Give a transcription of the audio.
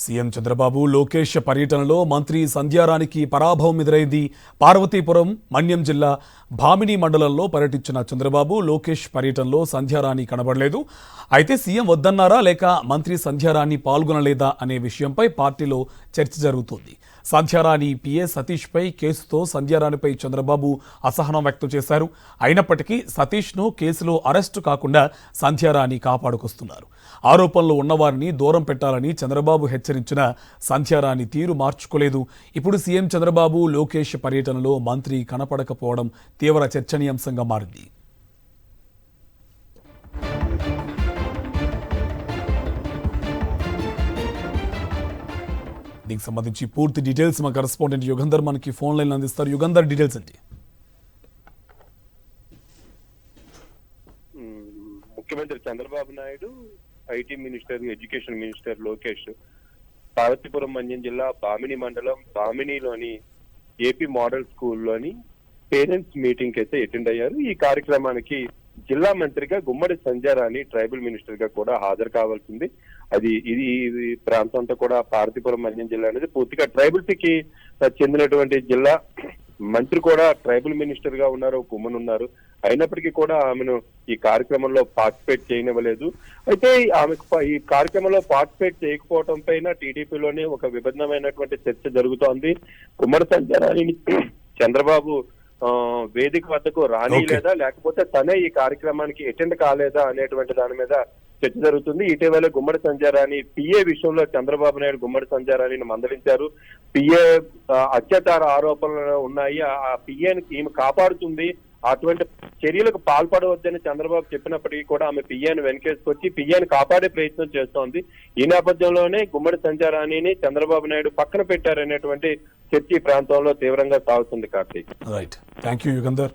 CM Chandrababu Lokesh పర్యటనలో మంత్రి సంధ్యారాణికి పరాభవం ఎదురైంది. పార్వతీపురం మన్యం జిల్లా భామిని మండలంలో పర్యటించిన చంద్రబాబు లోకేష్ పర్యటనలో సంధ్యారాణి కనబడలేదు. అయితే సీఎం వద్దన్నారా లేక మంత్రి సంధ్యారాణి పాల్గొనలేదా అనే విషయంపై పార్టీలో చర్చ జరుగుతోంది. సంధ్యారాణి పిఏ సతీష్ పై కేసుతో సంధ్యారాణిపై చంద్రబాబు అసహనం వ్యక్తం చేశారు. అయినప్పటికీ సతీష్ను కేసులో అరెస్టు కాకుండా సంధ్యారాణి కాపాడుకొస్తున్నారు. ఆరోపణలు ఉన్నవారిని దూరం పెట్టాలని చంద్రబాబు హెచ్చరించిన సంధ్యారాణి తీరు మార్చుకోలేదు. ఇప్పుడు సీఎం చంద్రబాబు లోకేష్ పర్యటనలో మంత్రి కనపడకపోవడం తీవ్ర చర్చనీయాంశంగా మారింది. దీనికి సంబంధించి పూర్తి డీటెయిల్స్ మా కరెస్పాండెంట్ యుగంధర్ మనకి ఫోన్ లైన్ అందిస్తారు. యుగంధర్, డీటెయిల్స్ అండి. ముఖ్యమంత్రి Chandrababu Naidu, IT minister, education minister Lokesh Parvathipuram Manyam జిల్లా భామిని మండలం భామినిలోని ఏపీ మోడల్ స్కూల్లోని పేరెంట్స్ మీటింగ్ అయితే అటెండ్ అయ్యారు. ఈ కార్యక్రమానికి జిల్లా మంత్రిగా గుమ్మడి సంధ్యారాణి, ట్రైబల్ మినిస్టర్ గా కూడా హాజరు కావాల్సింది. ఇది ప్రాంతం అంతా కూడా పార్వతీపురం మన్యం జిల్లా అనేది పూర్తిగా ట్రైబల్స్ కి చెందినటువంటి జిల్లా. మంత్రి కూడా ట్రైబల్ మినిస్టర్ గా ఉన్నారు, గుమ్మన్ ఉన్నారు. అయినప్పటికీ కూడా ఆమెను ఈ కార్యక్రమంలో పార్టిసిపేట్ చేయనివ్వలేదు. అయితే ఆమెకు ఈ కార్యక్రమంలో పార్టిసిపేట్ చేయకపోవడం పైన టీడీపీలోనే ఒక విభిన్నమైనటువంటి చర్చ జరుగుతోంది. గుమ్మడి సంధ్యారాణిని చంద్రబాబు వేదిక వద్దకు రాని లేదా లేకపోతే తనే ఈ కార్యక్రమానికి అటెండ్ కాలేదా అనేటువంటి దాని మీద చర్చ జరుగుతుంది. ఇటీవల గుమ్మడి సంధ్యారాణి పిఏ విషయంలో చంద్రబాబు నాయుడు గుమ్మడి సంధ్యారాణిని మందలించారు. పిఏ అత్యాచార ఆరోపణలు ఉన్నాయి, ఆ పిఏని ఈమె కాపాడుతుంది, అటువంటి చర్యలకు పాల్పడవద్దని చంద్రబాబు చెప్పినప్పటికీ కూడా ఆమె పిఏను వెనకేసుకొచ్చి పిఏని కాపాడే ప్రయత్నం చేస్తోంది. ఈ నేపథ్యంలోనే గుమ్మడి సంధ్యారాణిని చంద్రబాబు నాయుడు పక్కన పెట్టారనేటువంటి చర్చ ఈ ప్రాంతంలో తీవ్రంగా సాగుతుంది. Karthik, right, thank you Yugandhar.